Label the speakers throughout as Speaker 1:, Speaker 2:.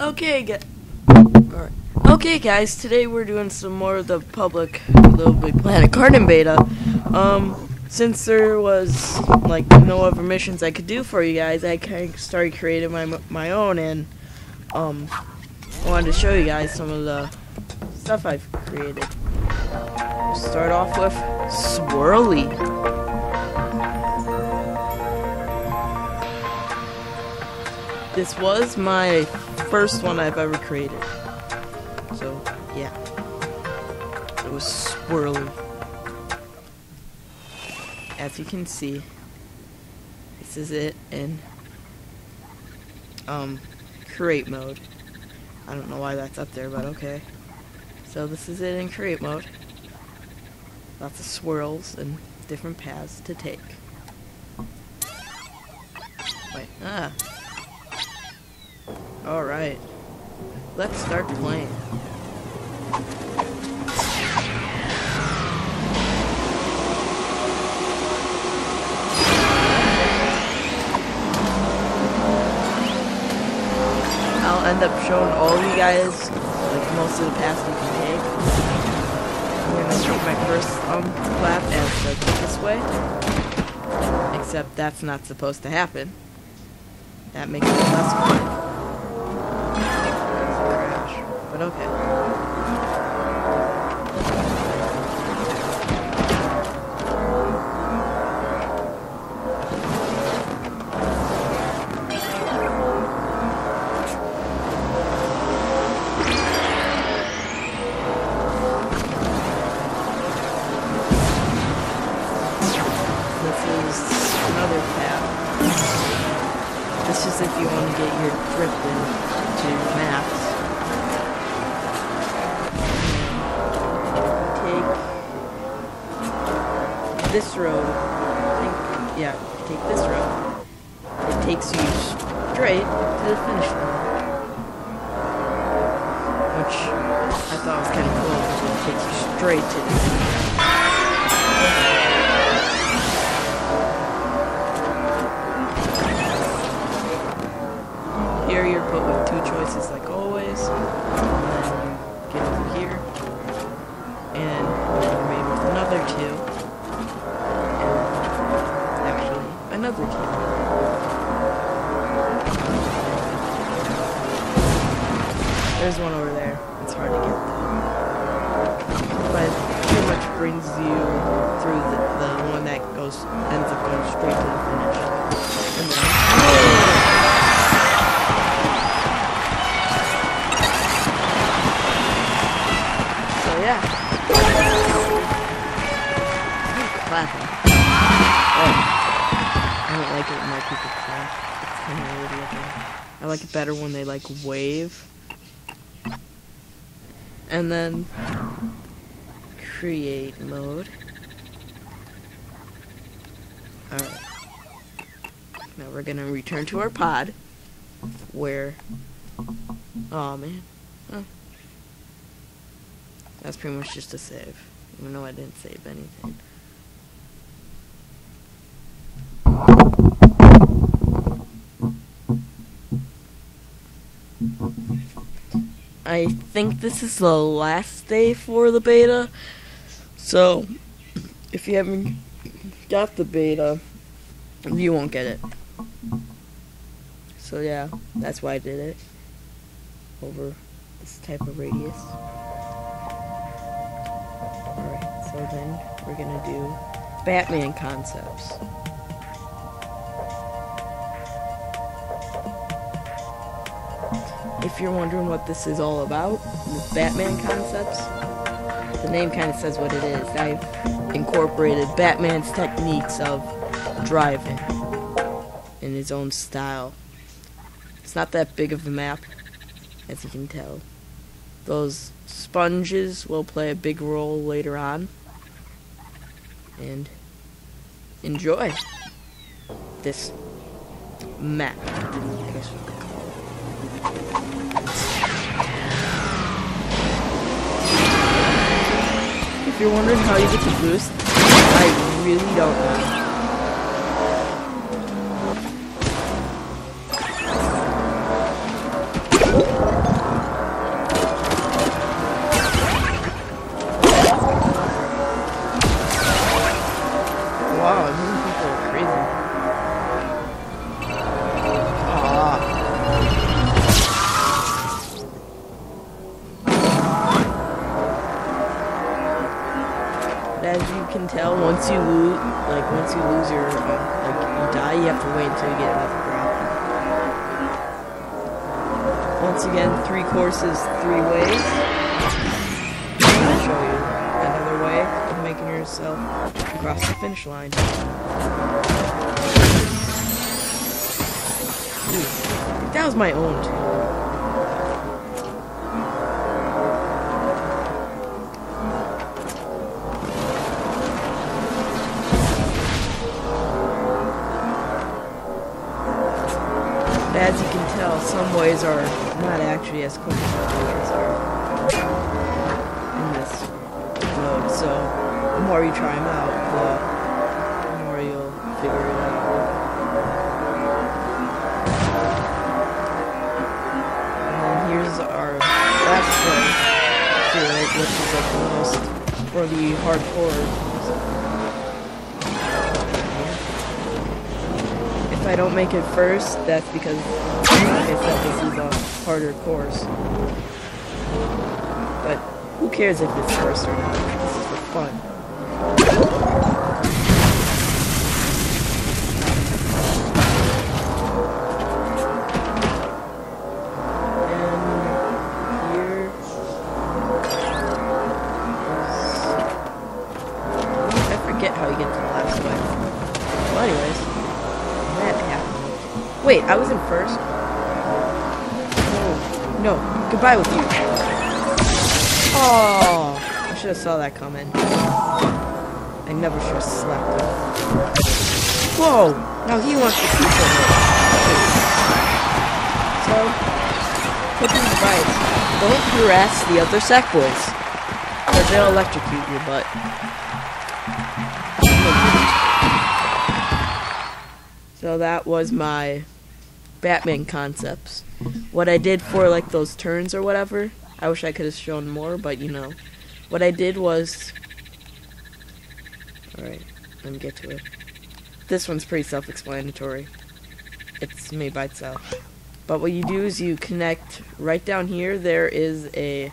Speaker 1: Okay, alright. Okay, guys. Today we're doing some more of the public Little Big Planet Karting beta. Since there was like no other missions I could do for you guys, I kind of started creating my own, and wanted to show you guys some of the stuff I've created. We'll start off with Swirly. This was my first one I've ever created. So, yeah. It was Swirly. As you can see, this is it in create mode. I don't know why that's up there, but okay. So this is it in create mode. Lots of swirls and different paths to take. Wait, Alright. Let's start playing. I'll end up showing all of you guys like most of the paths you can take. I'm gonna take my first lap as this way. Except that's not supposed to happen. That makes it less fun. Crash. But okay. Another path. This is if you want to get your drift into maps. Take this road. Take this road. It takes you straight to the finish line. Which I thought was kind of cool because it takes you straight to the finish line. Here you're put with two choices like always, and then you get over here, and you're made with another two, and actually another two. There's one over there, it's hard to get to, but it pretty much brings you through the one that ends up going straight to the finish. And then, yeah. Clapping. Oh. I don't like it when my people clap. It's kind of weird looking. I like it better when they like wave. And then create mode. Alright. Now we're gonna return to our pod. Where oh man. Huh. That's pretty much just a save, even though I didn't save anything. I think this is the last day for the beta, so if you haven't got the beta, you won't get it. So yeah, that's why I did it over this type of radius. So then we're gonna do Batman concepts. If you're wondering what this is all about, this Batman concepts, the name kind of says what it is. I've incorporated Batman's techniques of driving in his own style. It's not that big of a map, as you can tell. Those sponges will play a big role later on. And enjoy this map, I guess you could call it. If you're wondering how you get the boost, I really don't know. tell, once you lose your, like, you die, you have to wait until you get another grapple. Once again, 3 courses, 3 ways. I'll show you another way of making yourself cross the finish line. Ooh, that was my own too. As you can tell, some ways are not actually as quick as other ways are in this mode. So, the more you try them out, the more you'll figure it out. And then here's our last way to it, which is like the most for the hardcore. If I don't make it first, that's because, like I said, this is a harder course. But who cares if it's first or not? This is for fun. And here I forget how you get to the last way. Well, anyways. Wait, I was in first? No, goodbye with you. Oh, I should have saw that coming. I never should have slapped him. Whoa, now he wants to keep it. So, take his advice. Don't harass the other sack boys, or they'll electrocute your butt. So that was my Batman concepts. What I did for like those turns or whatever, I wish I could have shown more, but you know. What I did was... Alright, let me get to it. This one's pretty self-explanatory. It's made by itself. But what you do is you connect right down here, there is a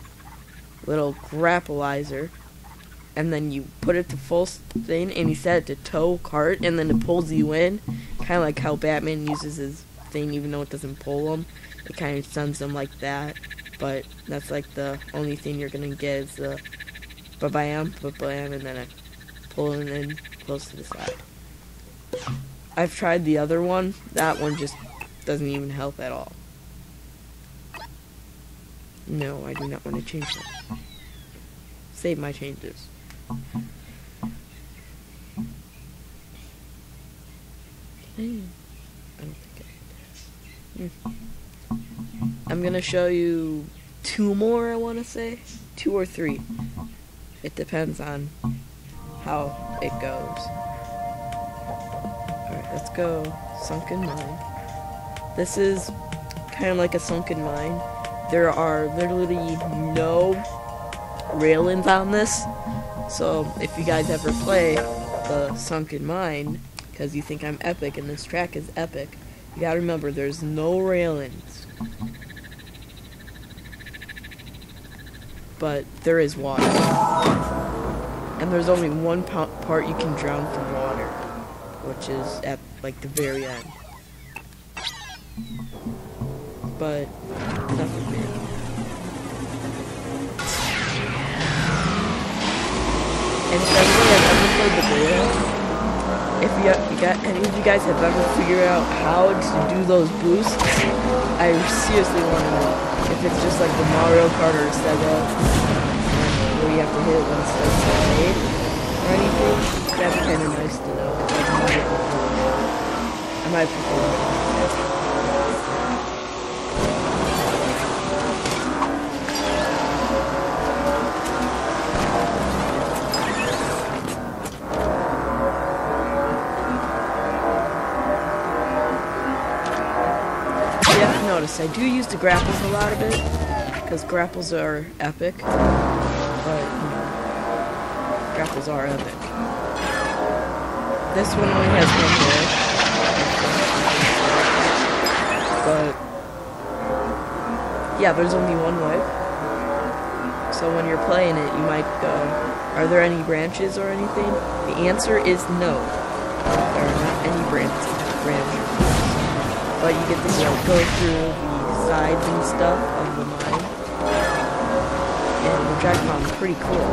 Speaker 1: little grappleizer. And then you put it to full thing, and you set it to tow cart, and then it pulls you in. Kind of like how Batman uses his thing, even though it doesn't pull him. It kind of sends them like that. But that's like the only thing you're gonna get is the ba-bam, ba-bam, and then I pull it in close to the side. I've tried the other one. That one just doesn't even help at all. No, I do not want to change that. Save my changes. I don't think I'm gonna show you 2 more, I want to say. 2 or 3. It depends on how it goes. Alright, let's go sunken mine. This is kind of like a sunken mine. There are literally no railings on this. So if you guys ever play the sunken mine, because you think I'm epic and this track is epic, you gotta remember there's no railings. But there is water. And there's only one part you can drown from water, which is at like the very end. But nothing big. And if everybody has ever played the beta, if any of you guys have ever figured out how to do those boosts, I seriously want to know. If it's just like the Mario Kart or Sega, where you have to hit it when it's like made or anything, that'd be kind of nice to know. I might prefer that. Notice I do use the grapples a lot of it, because grapples are epic, but, you know, grapples are epic. This one only has one way, but, yeah, there's only one way, So when you're playing it, you might go, are there any branches or anything? The answer is no. There are not any branches. But you get to go through the sides and stuff of the mine. And which I found pretty cool.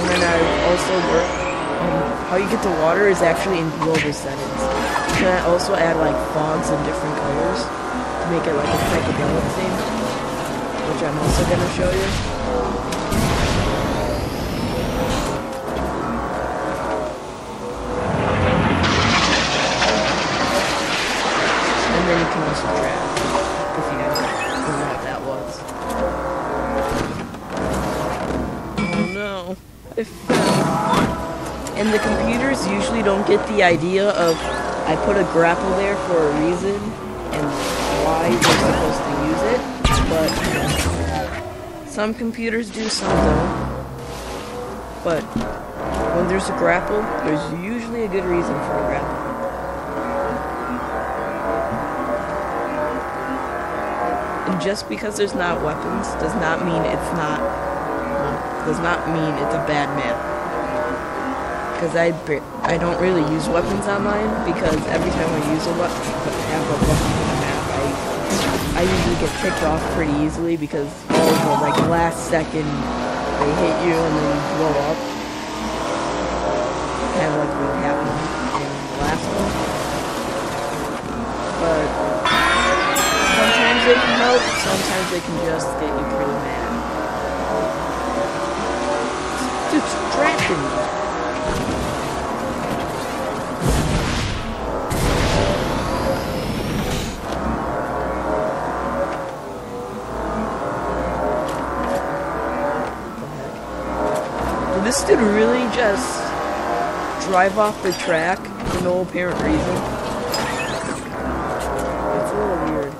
Speaker 1: And then I also work. How you get the water is actually in global settings. You can also add like fonts in different colors to make it like a psychedelic thing, which I'm also gonna show you. And then you can also draft, if you guys don't know what that was. Oh no. I fell. And the computers usually don't get the idea of I put a grapple there for a reason and why you're supposed to use it. But you know, some computers do, some don't. But when there's a grapple, there's usually a good reason for a grapple. And just because there's not weapons does not mean it's not. Does not mean it's a bad map. Because I don't really use weapons on mine, because every time I use a weapon, have a weapon in the map, I usually get ticked off pretty easily, because all the like last second they hit you and then you blow up. Kind of like what happened in the last one. But sometimes they can help, sometimes they can just get you pretty mad. Dude, distracting me. This dude really just drive off the track for no apparent reason. It's a little weird.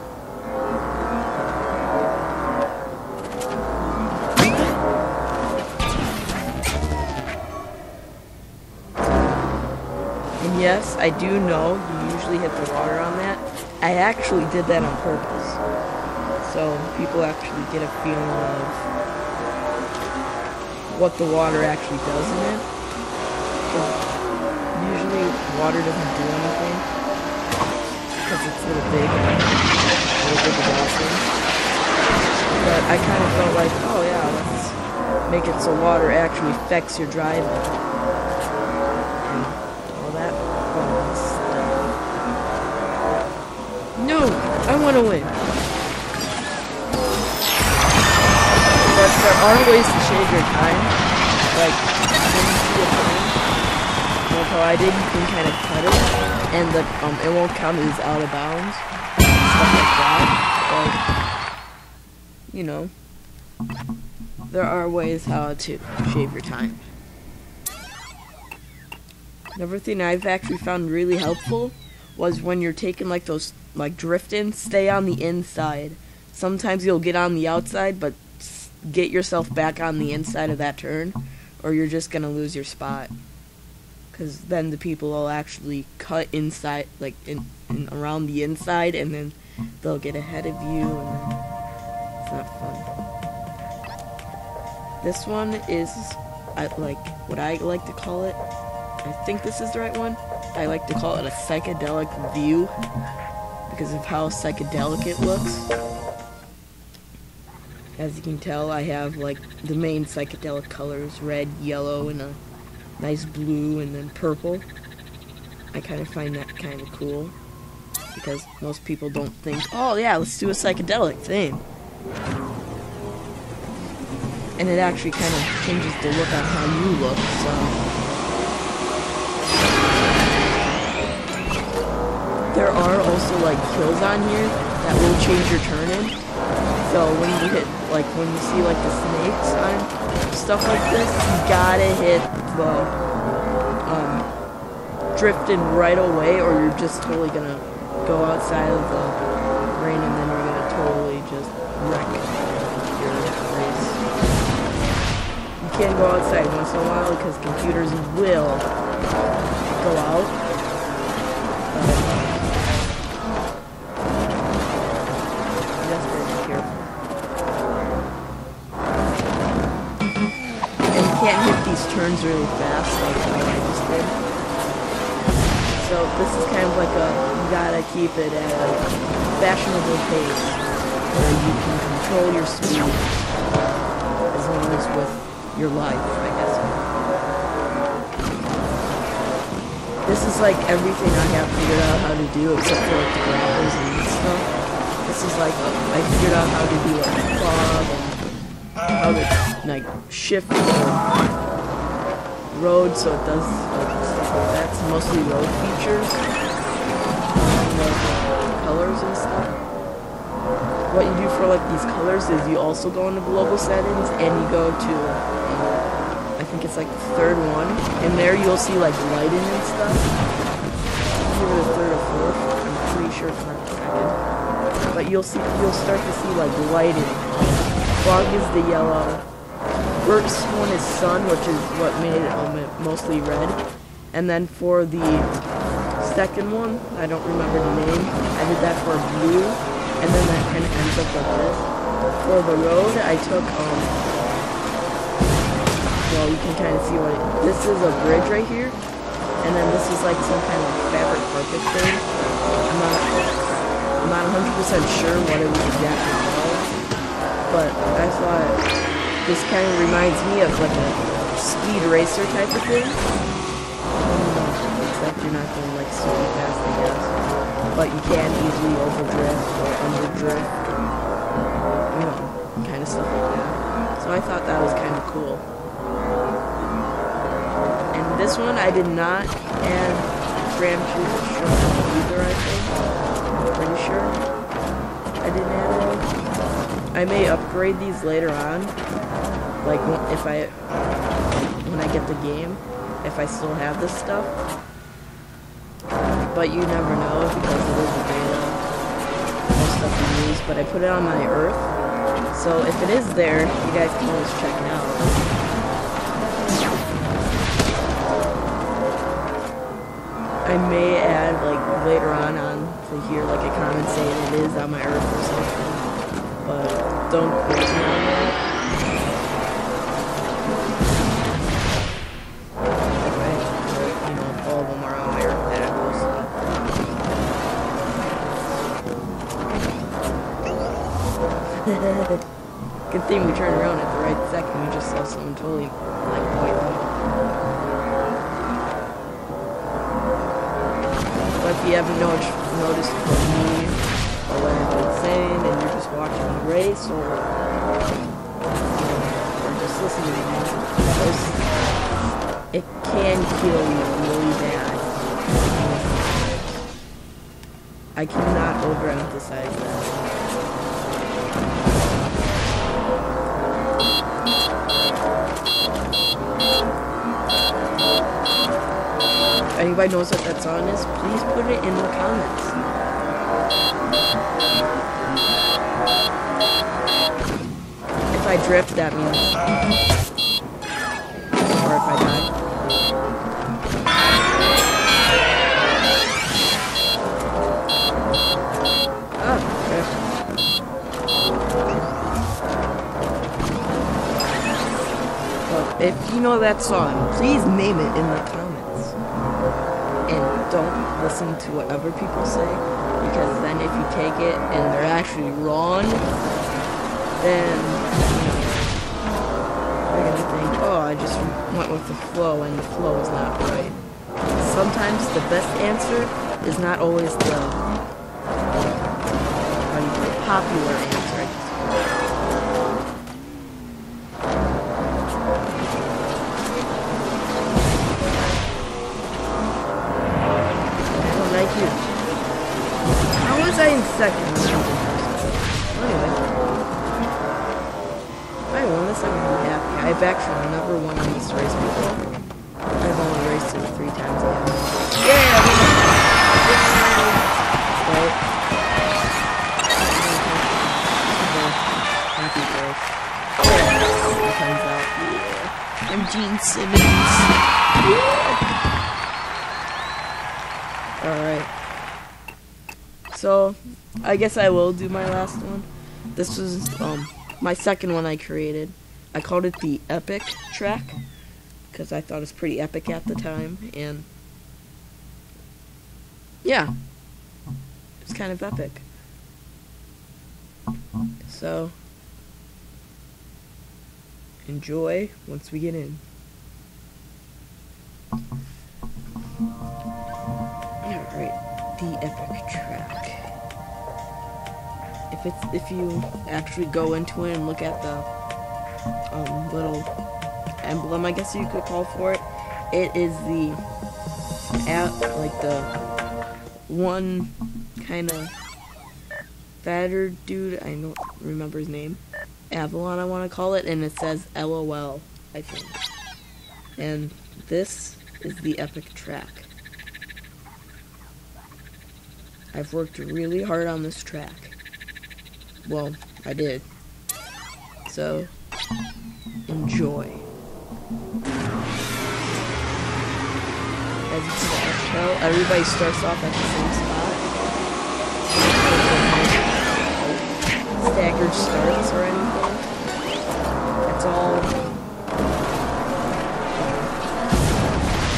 Speaker 1: And yes, I do know you usually hit the water on that. I actually did that on purpose. So people actually get a feeling of what the water actually does in it. Usually water doesn't do anything because it's a little big is awesome. But I kind of felt like, oh yeah, let's make it so water actually affects your driving and all that fun stuff. No, I want to win. But there are ways to shave your time, like when you see a turn, like how I did, you can kind of cut it, and the it won't count as out of bounds, stuff like that. But you know, there are ways how to shave your time. Another thing I've actually found really helpful was when you're taking like those like drifting, stay on the inside. Sometimes you'll get on the outside, but get yourself back on the inside of that turn, or you're just gonna lose your spot. Because then the people will actually cut inside, like in around the inside, and then they'll get ahead of you, and then it's not fun. This one is, like what I like to call it. I think this is the right one. I like to call it a psychedelic view because of how psychedelic it looks. As you can tell, I have like the main psychedelic colors, red, yellow, and a nice blue, and then purple. I kind of find that kind of cool, because most people don't think, oh yeah, let's do a psychedelic thing. And it actually kind of changes the look on how you look, so. There are also like hills on here that will change your turning. So when you hit, like when you see like the snakes on stuff like this, you gotta hit the drifting right away, or you're just totally gonna go outside of the rain, and then you're gonna totally just wreck your race. You can't go outside once in a while because computers will go out. really fast, like how I just did. So this is kind of like you gotta keep it at a fashionable pace, where you can control your speed, as long as with your life, I guess. This is like everything I have figured out how to do, except for like the grapples and stuff. This is like, I figured out how to do like fog, and how to like shift the road so it does like stuff like that. It's mostly road features, like colors and stuff. What you do for like these colors is you also go into global settings and you go to I think it's like the third one, and there you'll see like lighting and stuff. Either the third or fourth, I'm pretty sure it's not second. But you'll start to see like lighting. Fog is the yellow. First one is sun, which is what made it mostly red. And then for the second one, I don't remember the name, I did that for blue, and then that kind of ends up like this. For the road, I took, well, you can kind of see what this is a bridge right here, and then this is like some kind of fabric carpet thing. I'm not 100% sure what it was exactly called, but I thought this kind of reminds me of like a speed racer type of thing. Except you're not going like super fast, I guess. But you can easily overdrift or underdrift, you know, kind of stuff like that. So I thought that was kind of cool. And this one I did not add ram tube either, I think. I'm pretty sure I didn't add it. I may upgrade these later on, like if when I get the game, if I still have this stuff. But you never know because it is a beta. Most stuff you use, but I put it on my Earth, so if it is there, you guys can always check it out. I may add like later on to here like a comment saying it is on my Earth or something, but don't quote me on that. You know, all of them are on my Earth that I posted. Good thing we turned around at the right second. We just saw someone totally like point out. But if you haven't noticed from me or what I've been saying, and you're just watching the race or just listening to me, it can kill you really bad. I cannot overemphasize that. If anybody knows what that song is, please put it in the comments. If I drift, that means... or if I die. Oh, drift. Well, if you know that song, please name it in the comments. And don't listen to what other people say, because then if you take it and they're actually wrong, then you're gonna think, oh, I just went with the flow and the flow is not right. Sometimes the best answer is not always the popular answer. How was I in second? Anyway, if I won this, I'm gonna be happy. I've actually never won on this race before. I've only raced it 3 times now. Yeah, I won it. Happy race. It turns out, yeah. I'm Gene Simmons. Alright. So, I guess I will do my last one. This was my second one I created. I called it the Epic track. because I thought it was pretty epic at the time, and yeah, it's kind of epic. So enjoy once we get in. Alright, the epic track. If you actually go into it and look at the little emblem, I guess you could call for it, it is the one kind of fatter dude, I don't remember his name, Avalon I want to call it, and it says LOL, I think. And this is the epic track. I've worked really hard on this track. Well, I did. So, enjoy. As you can tell, everybody starts off at the same spot. Staggered starts or anything. It's all...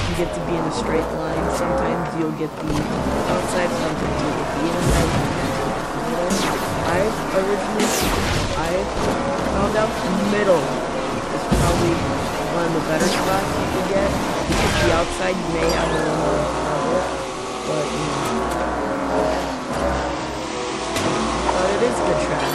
Speaker 1: you get to be in a straight line. Sometimes you'll get the outside, sometimes you'll get the inside. I found out the middle is probably one of the better spots you can get. Because the outside you may have a little more trouble, but it is good track.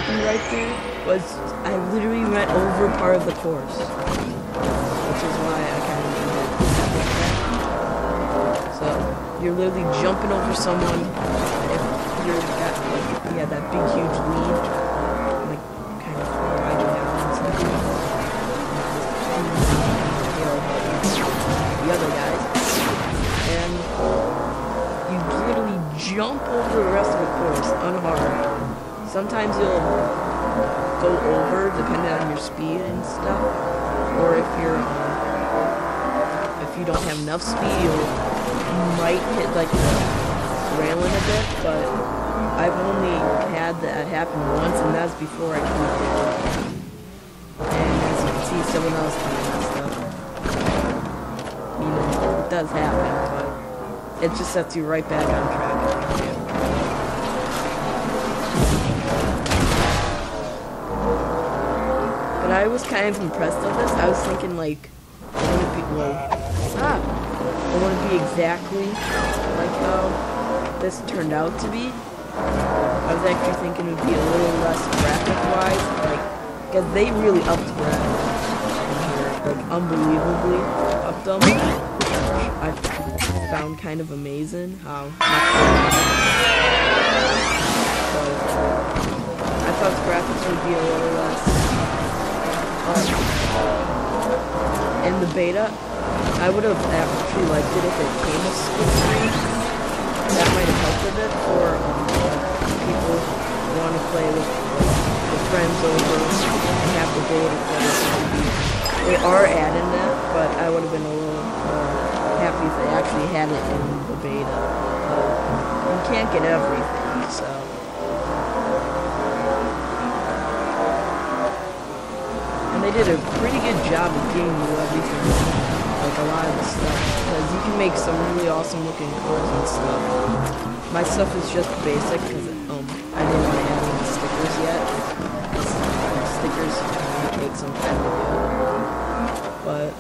Speaker 1: Right there was I literally went over part of the course, which is why I kind of named it. So you're literally jumping over someone. If you're got that big huge lead, like kind of riding down on something, the other guys, and you literally jump over the rest of the course unharmed. Sometimes you'll go over depending on your speed and stuff, or if you don't have enough speed, you might hit like the railing a bit. But I've only had that happen once, and that's before I peaked it. And as you can see, someone else doing that stuff. You know, it does happen, but it just sets you right back on track. But I was kind of impressed with this. I was thinking like, I want to be exactly like how this turned out to be. I was actually thinking it would be a little less graphic-wise, like, because they really upped graphics in here, like unbelievably upped them. I found kind of amazing how much I thought the graphics would be a little less. In the beta, I would have actually liked it if it came with split screen. That might have helped a bit for people who want to play with friends over and have the beta for this. They are adding that, but I would have been a little happy if they actually had it in the beta. You can't get everything, so. And they did a pretty good job of getting you everything, like a lot of the stuff, because you can make some really awesome looking cars and stuff. My stuff is just basic, because I didn't want to add any stickers yet. Stickers take some time to do. But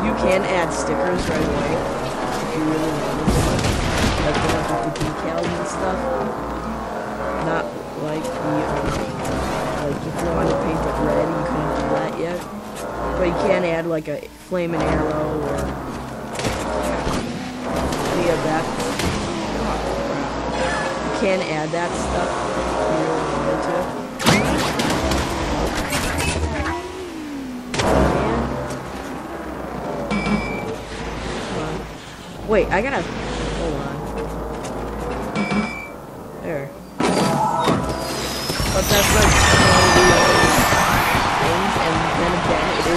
Speaker 1: you can add stickers right away, if you really want to. Like the ones with the decals and stuff. Not like the Like, if you want to paint it red, you couldn't do that yet. But you can add, like, a flaming arrow or any of that. You can add that stuff if you really wanted to. Wait, I gotta... Hold on. There. But that's like one of the things, and then again, it's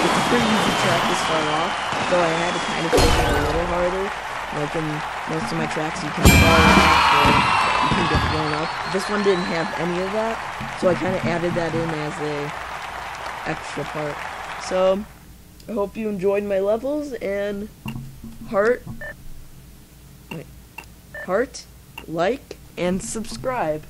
Speaker 1: a pretty easy track this far off, though I had to kind of push it a little harder. Like in most of my tracks, you can fall off or you can get blown up. This one didn't have any of that, so I kind of added that in as a extra part. So, I hope you enjoyed my levels, and heart, like, and subscribe.